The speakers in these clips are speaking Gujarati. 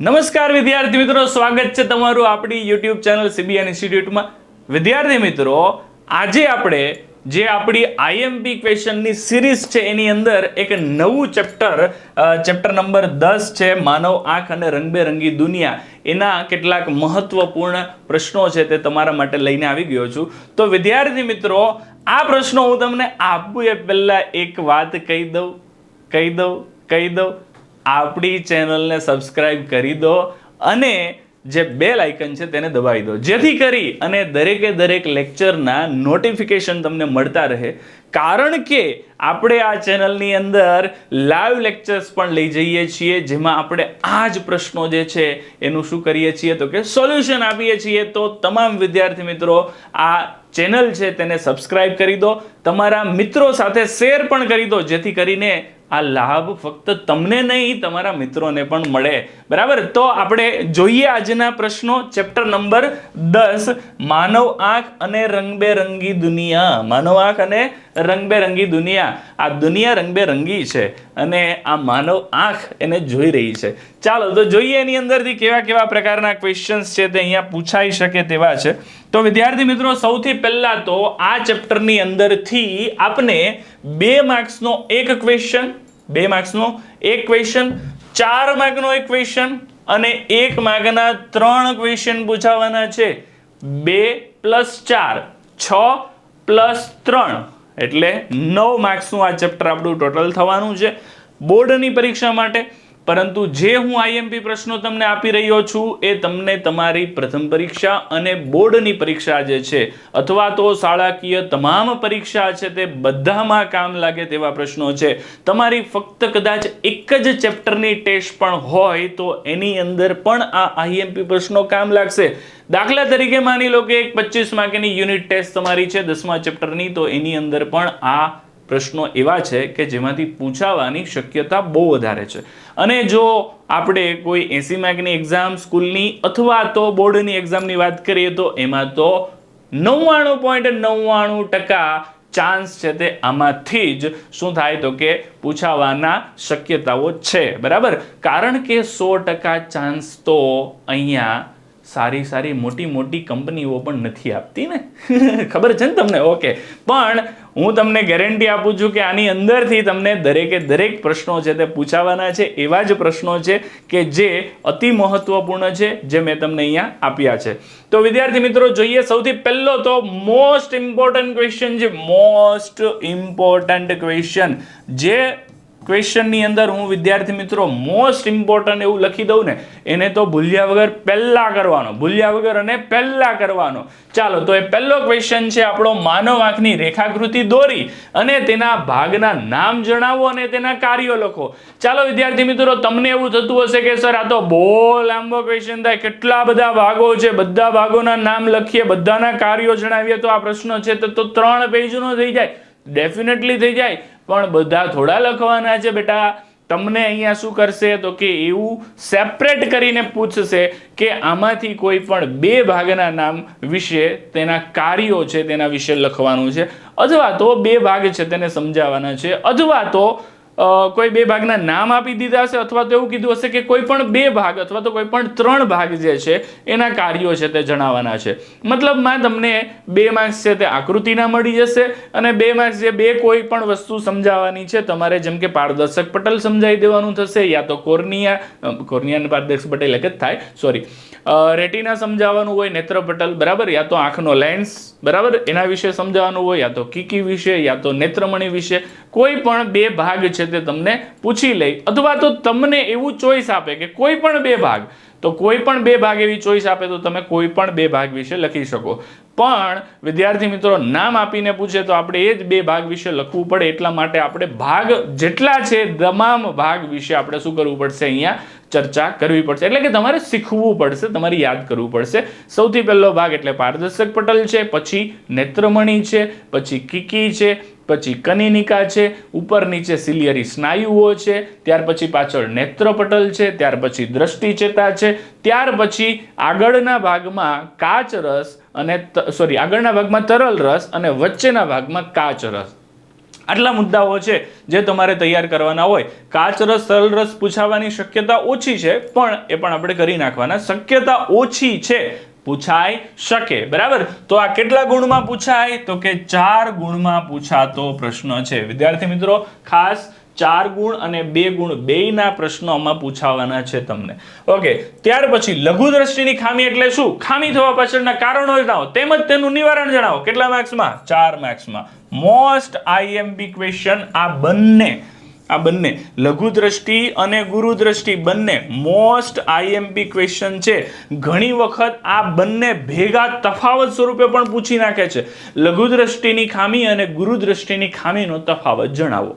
નમસ્કાર વિદ્યાર્થી મિત્રો, સ્વાગત છે તમારું આપણી YouTube ચેનલ CBN ઇન્સ્ટિટ્યૂટમાં। વિદ્યાર્થી મિત્રો, આજે આપણે જે આપણી IMP ક્વેશ્ચનની સિરીઝ છે એની અંદર એક નવું ચેપ્ટર નંબર 10 છે માનવ આંખ અને રંગબેરંગી દુનિયા। એના કેટલાક મહત્વપૂર્ણ પ્રશ્નો છે તે તમારા માટે લઈને આવી ગયો છું। તો વિદ્યાર્થી મિત્રો, આ પ્રશ્નો હું તમને આપું એ પહેલા એક વાત કહી દઉં આપણી ચેનલને સબસ્ક્રાઇબ કરી દો અને જે બેલ આઇકન છે તેને દબાવી દો, જેથી કરી અને દરેક લેક્ચરના નોટિફિકેશન તમને મળતા રહે। કારણ કે આપણે આ ચેનલની અંદર લાઈવ લેક્ચર્સ પણ લઈ જઈએ છીએ, જેમાં આપણે આ જ પ્રશ્નો જે છે એનું શું કરીએ છીએ તો કે સોલ્યુશન આપીએ છીએ। તો તમામ વિદ્યાર્થી મિત્રો આ ચેનલ છે તેને સબસ્ક્રાઇબ કરી દો, તમારા મિત્રો સાથે શેર પણ કરી દો, જેથી કરીને આ લાભ ફક્ત તમને નહીં તમારા મિત્રોને પણ મળે। બરાબર, તો આપણે જોઈએ આજના પ્રશ્નો। ચેપ્ટર નંબર 10 માનવ આંખ અને રંગબેરંગી દુનિયા। માનવ આંખ અને રંગબેરંગી દુનિયા। આ દુનિયા રંગબેરંગી છે અને આ માનવ આંખ એને જોઈ રહી છે। ચાલો તો જોઈએ એની અંદરથી કેવા પ્રકારના ક્વેશ્ચન્સ છે તે અહીંયા પૂછાઈ શકે તેવા છે। તો વિદ્યાર્થી મિત્રો, સૌથી પહેલા તો આ ચેપ્ટરની અંદરથી આપને 2 માર્ક્સનો એક ક્વેશ્ચન, 2 માર્ક્સનો એક ક્વેશ્ચન, 4 માર્કનો એક ક્વેશ્ચન અને 1 માર્કના 3 ક્વેશ્ચન પૂછાવાના છે। 2 + 4 6 + 3 એટલે 9 માર્ક્સનું આ ચેપ્ટર આપણું ટોટલ થવાનું છે બોર્ડની પરીક્ષા માટે। પરંતુ જે હું IMP પ્રશ્નો તમને આપી રહ્યો છું એ તમને તમારી પ્રથમ પરીક્ષા અને બોર્ડની પરીક્ષા જે છે અથવા તો શાળાકીય તમામ પરીક્ષા છે તે બધામાં કામ લાગે તેવા પ્રશ્નો છે। તમારી ફક્ત કદાચ એક જ ચેપ્ટરની ટેસ્ટ પણ હોય તો એની અંદર પણ આ IMP પ્રશ્નો કામ લાગશે। દાખલા તરીકે માની લો કે એક 25 માર્કની યુનિટ ટેસ્ટ તમારી છે 10મા ચેપ્ટરની, તો એની અંદર પણ આ પ્રશ્નો એવા છે કે જેમાંથી પૂછાવાની શક્યતા બહુ વધારે છે। અને જો આપણે કોઈ 80 માર્કની એક્ઝામ સ્કૂલની અથવા તો બોર્ડની એક્ઝામની વાત કરીએ તો એમાં તો 99.99% ચાન્સ છે તે આમાંથી જ શું થાય તો કે પૂછાવાના શક્યતાઓ છે। બરાબર, કારણ કે 100% ચાન્સ તો અહીંયા સારી મોટી કંપનીઓ પણ નથી આપતી ને ખબર છે ને તમને? ઓકે, પણ હું તમને ગેરંટી આપું છું કે આની અંદરથી તમને દરેક પ્રશ્નો છે તે પૂછાવાના છે। એવા જ પ્રશ્નો છે કે જે અતિ મહત્વપૂર્ણ છે, જે મેં તમને અહીંયા આપ્યા છે। તો વિદ્યાર્થી મિત્રો, જોઈએ સૌથી પહેલો તો મોસ્ટ ઇમ્પોર્ટન્ટ ક્વેશ્ચન છે। મોસ્ટ ઇમ્પોર્ટન્ટ ક્વેશ્ચન, જે ક્વેશ્ચનની અંદર હું વિદ્યાર્થી મિત્રો મોસ્ટ ઇમ્પોર્ટન્ટ એવું લખી દઉં ને, એને તો ભૂલ્યા વગર પહેલા કરવાનો। ચાલો, તો એ પહેલો ક્વેશ્ચન છે આપણો, માનવ આંખની રેખાકૃતિ દોરી અને તેના ભાગના નામ જણાવો અને તેના કાર્યો લખો। ચાલો વિદ્યાર્થી મિત્રો, તમને એવું થતું હશે કે સર આ તો બહુ લાંબો ક્વેશ્ચન થાય, કેટલા બધા ભાગો છે, બધા ભાગોના નામ લખીએ, બધાના કાર્યો જણાવીએ તો આ પ્રશ્ન છે તો 3 પેજનો થઈ જાય। ડેફિનેટલી થઈ જાય, પણ બધા થોડા લખવાના છે બેટા। તમને અહીંયા શું કરશે તો કે એવું સેપરેટ કરીને પૂછશે કે આમાંથી કોઈ પણ 2 ભાગના નામ વિશે, તેના કાર્યો છે તેના વિશે લખવાનું છે, અથવા તો 2 ભાગ છે તેને સમજાવવાના છે, અથવા તો કોઈ 2 ભાગના નામ આપી દીધા હશે, અથવા તો એવું કીધું હશે કે કોઈ પણ 2 ભાગ અથવા તો કોઈ પણ 3 ભાગ જે છે એના કાર્યો છે તે જણાવવાના છે। મતલબમાં તમને 2 માર્ક્સ છે તે આકૃતિના મળી જશે અને 2 માર્ક્સ જે 2 કોઈ પણ વસ્તુ સમજાવવાની છે તમારે, જેમ કે પારદર્શક પટલ સમજાવી દેવાનું થશે, યા તો કોર્નિયા પારદર્શક પટલ એક જ થાય, સોરી, રેટિના સમજાવવાનું હોય, નેત્રપટલ, બરાબર, યા તો આંખનો લેન્સ, બરાબર, એના વિશે સમજાવવાનું હોય, યા તો કીકી વિશે, યા તો નેત્રમણી વિશે, કોઈ પણ 2 ભાગ છે તે તમને પૂછી લે, અથવા તો તમને એવું ચોઈસ આપે કે કોઈ પણ 2 ભાગ, તો કોઈ પણ 2 ભાગ એવી ચોઈસ આપે તો તમે કોઈ પણ 2 ભાગ વિશે લખી શકો। પણ વિદ્યાર્થી મિત્રો, નામ આપીને પૂછે તો આપણે એ જ 2 ભાગ વિશે લખવું પડે, એટલા માટે આપણે ભાગ જેટલા છે તમામ ભાગ વિશે આપણે શું કરવું પડશે, અહીંયા ચર્ચા કરવી પડશે। એટલે કે તમારે શીખવું પડશે, તમારે યાદ કરવું પડશે। સૌથી પહેલો ભાગ એટલે પારદર્શક પટલ છે, પછી નેત્રમણી છે, પછી કીકી છે, પછી કનિનિકા છે, ઉપર નીચે સિલિયરી સ્નાયુઓ છે, ત્યાર પછી પાછળ નેત્રપટલ છે, ત્યાર પછી દ્રષ્ટિચેતા છે, ત્યાર પછી આગળના ભાગમાં આગળના ભાગમાં તરલ રસ અને વચ્ચેના ભાગમાં કાચ રસ। આટલા મુદ્દાઓ છે જે તમારે તૈયાર કરવાના હોય. કાચ રસ સરળ રસ પૂછાવાની શક્યતા ઓછી છે, પણ એ પણ આપણે કરી નાખવાના. શક્યતા ઓછી છે, પૂછાઈ શકે. બરાબર. તો આ કેટલા ગુણમાં પૂછાય? તો કે 4 ગુણમાં પૂછાતો પ્રશ્ન છે. વિદ્યાર્થી મિત્રો ખાસ 4 ગુણ અને 2 ગુણ બેયના પ્રશ્નો આમાં પૂછાવાના છે તમને. ઓકે. ત્યાર પછી લઘુ દ્રષ્ટિની ખામી એટલે શું? ખામી થવા પાછળના કારણો જણાવો તેમજ તેનું નિવારણ જણાવો. કેટલા માર્ક્સમાં? 4 માર્ક્સમાં. મોસ્ટ આઈએમપી ક્વેશ્ચન આ બંને લઘુ દ્રષ્ટિ અને ગુરુ દ્રષ્ટિ બંને મોસ્ટ આઈએમપી ક્વેશ્ચન છે. ઘણી વખત આ બંને ભેગા તફાવત સ્વરૂપે પણ પૂછી નાખે છે. લઘુ દ્રષ્ટિની ખામી અને ગુરુ દ્રષ્ટિની ખામીનો તફાવત જણાવો.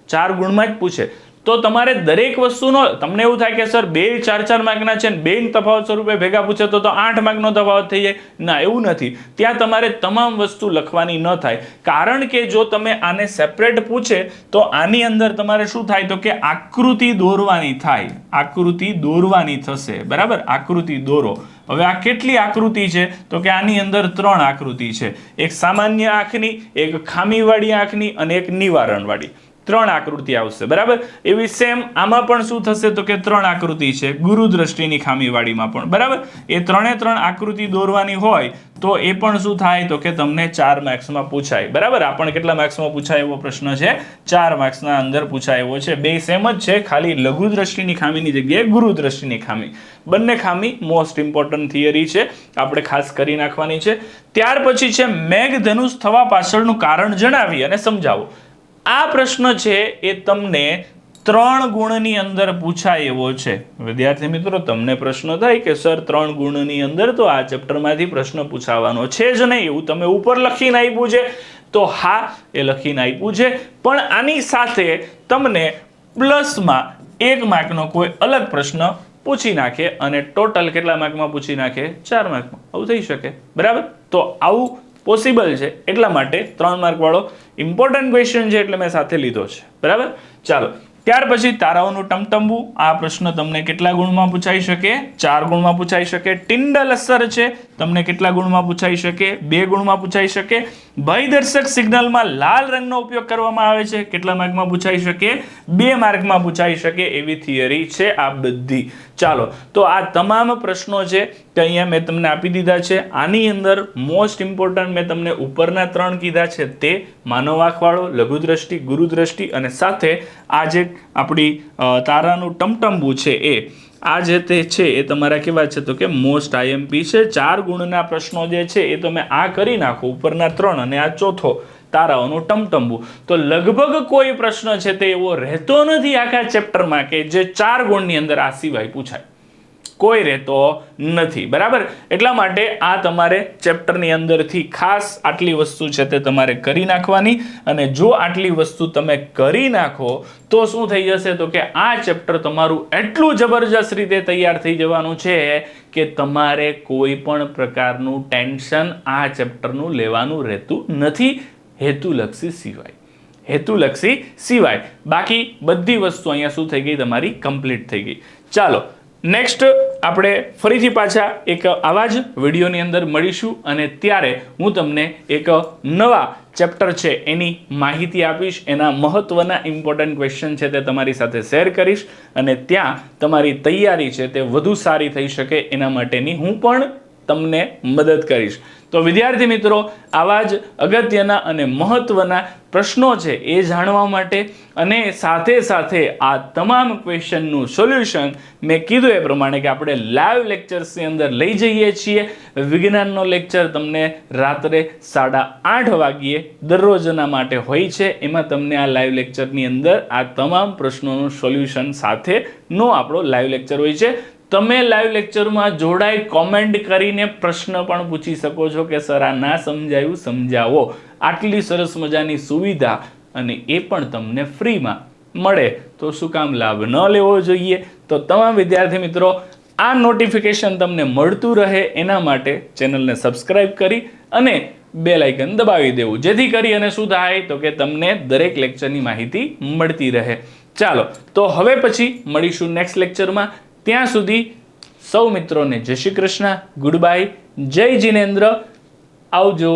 4 ગુણમાં જ પૂછે. તો તમારે દરેક વસ્તુનો તમને એવું થાય કે સર 2 4 માર્કના છે ને 2 તફાવત સ્વરૂપે ભેગા પૂછે તો 8 માર્કનો તફાવત થઈ જાય. ના, એવું નથી. ત્યાં તમારે તમામ વસ્તુ લખવાની ન થાય. કારણ કે જો તમે આને સેપરેટ પૂછે તો આની અંદર તમારે શું થાય? તો કે આકૃતિ દોરવાની થાય. આકૃતિ દોરવાની થશે. બરાબર. આકૃતિ દોરો. હવે આ કેટલી આકૃતિ છે? તો કે આની અંદર 3 આકૃતિ છે. એક સામાન્ય આંખની, એક ખામીવાળી આંખની અને એક નિવારણવાળી. 3 આકૃતિ આવશે. બરાબર. એવી સેમ આમાં પણ શું થશે? તો કે 3 આકૃતિ છે ગુરુ દ્રષ્ટિની ખામીવાળીમાં પણ. બરાબર. એ 3 આકૃતિ દોરવાની હોય તો એ પણ શું થાય? તો કે તમને 4 માર્ક્સમાં પૂછાય. બરાબર. આ પણ કેટલા માર્ક્સમાં પૂછાય એવો પ્રશ્ન છે? 4 માર્ક્સના અંદર પૂછાય એવો છે. બે સેમ જ છે, ખાલી લઘુ દ્રષ્ટિની ખામીની જગ્યાએ ગુરુ દ્રષ્ટિની ખામી. બંને ખામી મોસ્ટ ઇમ્પોર્ટન્ટ થિયરી છે, આપણે ખાસ કરી નાખવાની છે. ત્યાર પછી છે મેઘધનુષ થવા પાછળનું કારણ જણાવી અને સમજાવો. આ પ્રશ્ન છે એ તમને 3 ગુણની અંદર પૂછાય એવો છે. વિદ્યાર્થી મિત્રો તમને પ્રશ્ન થાય કે સર 3 ગુણની અંદર તો આ ચેપ્ટરમાંથી પ્રશ્ન પૂછાવાનો છે જ નહીં, એવું તમે ઉપર લખીને આપ્યું છે. તો હા, એ લખીને આપ્યું છે, પણ આની સાથે તમને પ્લસમાં 1 માર્કનો કોઈ અલગ પ્રશ્ન પૂછી નાખે અને ટોટલ કેટલા માર્કમાં પૂછી નાખે? 4 માર્કમાં. આવું થઈ શકે. બરાબર. તો આવું પોસિબલ છે, એટલા માટે 3 માર્ક વાળો ઇમ્પોર્ટન્ટ ક્વેશ્ચન છે એટલે મેં સાથે લીધો છે. બરાબર. ચાલો. ત્યાર પછી તારાઓનું ટમટમવું. આ પ્રશ્ન તમને કેટલા ગુણમાં પૂછાઈ શકે? 4 ગુણમાં પૂછાઈ શકે. ટિંડલ અસર છે, તમને કેટલા ગુણમાં પૂછાઈ શકે? 2 ગુણમાં પૂછાઈ શકે. ભયદર્શક સિગ્નલમાં લાલ રંગનો ઉપયોગ કરવામાં આવે છે, કેટલા માર્કમાં પૂછાઈ શકે? 2 માર્કમાં પૂછાઈ શકે એવી થિયરી છે આ બધી. ચાલો, તો આ તમામ પ્રશ્નો છે તે અહીંયા મેં તમને આપી દીધા છે. આની અંદર મોસ્ટ ઇમ્પોર્ટન્ટ મેં તમને ઉપરના 3 કીધા છે, તે માનવ આંખવાળો, લઘુ દ્રષ્ટિ, ગુરુ દ્રષ્ટિ અને સાથે આ જે આપણી તારાનું ટમટમવું છે આ જે તે છે એ તમારા કેવા છે? તો કે મોસ્ટ આઈએમપી છે. 4 ગુણના પ્રશ્નો જે છે એ તમે આ કરી નાખો, ઉપરના 3 અને આ ચોથો તારાઓનું ટમટમવું, તો લગભગ કોઈ પ્રશ્ન છે તે એવો રહેતો નથી આખા ચેપ્ટરમાં કે જે 4 ગુણની અંદર આ સિવાય પૂછાય. કોઈ રહેતો નથી. બરાબર. એટલા માટે આ તમારે ચેપ્ટરની અંદરથી ખાસ આટલી વસ્તુ છે તે તમારે કરી નાખવાની, અને જો આટલી વસ્તુ તમે કરી નાખો તો શું થઈ જશે? તો કે આ ચેપ્ટર તમારું એટલું જબરજસ્ત રીતે તૈયાર થઈ જવાનું છે કે તમારે કોઈ પણ પ્રકારનું ટેન્શન આ ચેપ્ટરનું લેવાનું રહેતું નથી, હેતુલક્ષી સિવાય. બાકી બધી વસ્તુ અહીંયા શું થઈ ગઈ? તમારી કમ્પ્લીટ થઈ ગઈ. ચાલો, નેક્સ્ટ આપણે ફરીથી પાછા એક આવા જ વિડીયોની અંદર મળીશું, અને ત્યારે હું તમને એક નવા ચેપ્ટર છે એની માહિતી આપીશ, એના મહત્વના ઇમ્પોર્ટન્ટ ક્વેશ્ચન છે તે તમારી સાથે શેર કરીશ, અને ત્યાં તમારી તૈયારી છે તે વધુ સારી થઈ શકે એના માટેની હું પણ તમને મદદ કરીશ. તો વિદ્યાર્થી મિત્રો, આવા જ અગત્યના અને મહત્વના પ્રશ્નો છે એ જાણવા માટે અને સાથે સાથે આ તમામ ક્વેશ્ચનનું સોલ્યુશન મેં કીધું એ પ્રમાણે કે આપણે લાઈવ લેક્ચર્સની અંદર લઈ જઈએ છીએ. વિજ્ઞાનનો લેક્ચર તમને રાત્રે 8:30 વાગ્યે દરરોજના માટે હોય છે. એમાં તમને આ લાઈવ લેક્ચરની અંદર આ તમામ પ્રશ્નોનું સોલ્યુશન સાથેનો આપણો લાઈવ લેક્ચર હોય છે. તમે લાઈવ લેક્ચરમાં જોડાઈ કોમેન્ટ કરીને પ્રશ્ન પણ પૂછી શકો છો કે સર આ ના સમજાયું, સમજાવો. આટલી સરસ મજાની સુવિધા અને એ પણ તમને ફ્રીમાં મળે તો શું કામ લાભ ન લેવો જોઈએ? તો તમામ વિદ્યાર્થી મિત્રો, આ નોટિફિકેશન તમને મળતું રહે એના માટે ચેનલને સબસ્ક્રાઇબ કરી અને બેલ આઇકન દબાવી દેવું, જેથી કરી અને શું થાય? તો કે તમને દરેક લેક્ચરની માહિતી મળતી રહે. ચાલો, તો હવે પછી મળીશું નેક્સ્ટ લેક્ચરમાં. ત્યાં સુધી સૌ મિત્રોને જય શ્રી કૃષ્ણ, ગુડ બાય, જય જિનેન્દ્ર, આવજો.